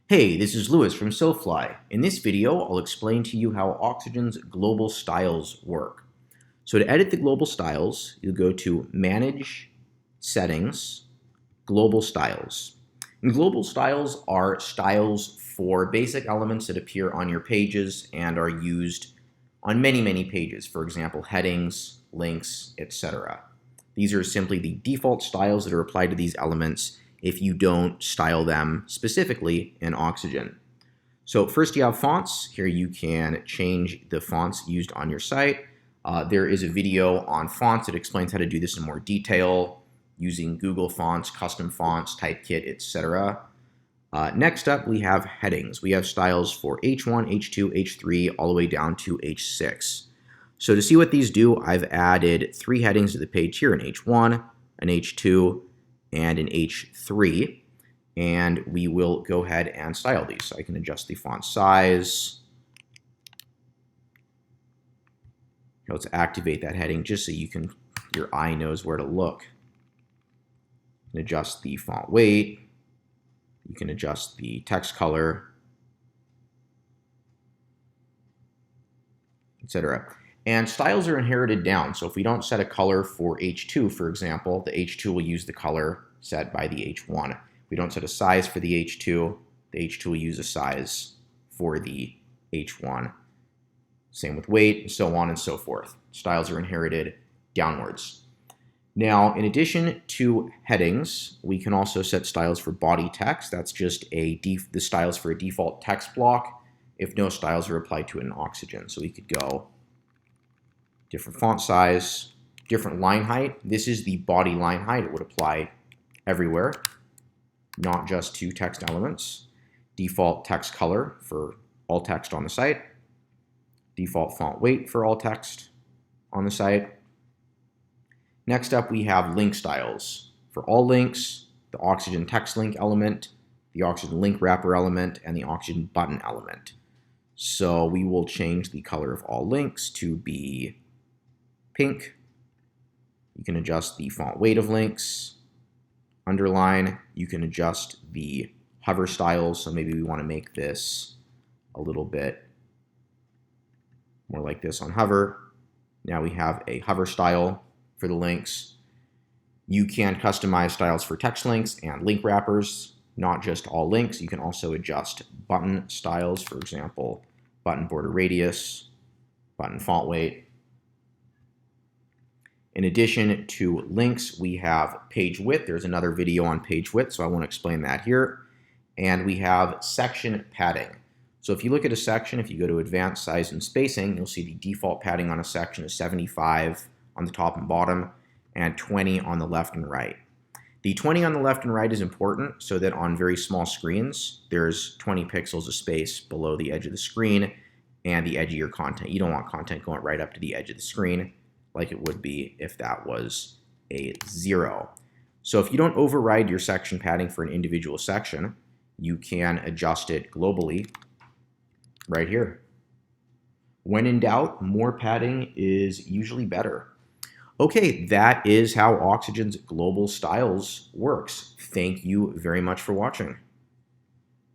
Hey, this is Lewis from SoFly. In this video, I'll explain to you how Oxygen's global styles work. So to edit the global styles, you'll go to Manage, Settings, Global Styles. And global styles are styles for basic elements that appear on your pages and are used on many pages. For example, headings, links, etc. These are simply the default styles that are applied to these elements if you don't style them specifically in Oxygen. So first you have fonts. Here you can change the fonts used on your site. There is a video on fonts that explains how to do this in more detail using Google Fonts, custom fonts, Typekit, etc. Next up, we have headings. We have styles for H1, H2, H3, all the way down to H6. So to see what these do, I've added 3 headings to the page here, an H1, an H2, and an H3, and we will go ahead and style these. So I can adjust the font size. Let's activate that heading just so your eye knows where to look. You can adjust the font weight. You can adjust the text color, etc. And styles are inherited down. So if we don't set a color for H2, for example, the H2 will use the color set by the H1. If we don't set a size for the H2 will use a size for the H1. Same with weight, and so on and so forth. Styles are inherited downwards. Now, in addition to headings, we can also set styles for body text. That's just the styles for a default text block if no styles are applied to it in Oxygen. So we could go different font size, different line height. This is the body line height. It would apply everywhere, not just to text elements. Default text color for all text on the site. Default font weight for all text on the site. Next up, we have link styles. For all links, the Oxygen text link element, the Oxygen link wrapper element, and the Oxygen button element. So we will change the color of all links to be pink. You can adjust the font weight of links. Underline, you can adjust the hover styles. So maybe we want to make this a little bit more like this on hover. Now we have a hover style for the links. You can customize styles for text links and link wrappers, not just all links. You can also adjust button styles, for example, button border radius, button font weight. In addition to links, we have page width. There's another video on page width, so I won't explain that here. And we have section padding. So if you look at a section, if you go to advanced size and spacing, you'll see the default padding on a section is 75 on the top and bottom and 20 on the left and right. The 20 on the left and right is important so that on very small screens, there's 20 pixels of space below the edge of the screen and the edge of your content. You don't want content going right up to the edge of the screen like it would be if that was a 0. So if you don't override your section padding for an individual section, you can adjust it globally right here. When in doubt, more padding is usually better. Okay, that is how Oxygen's global styles works. Thank you very much for watching.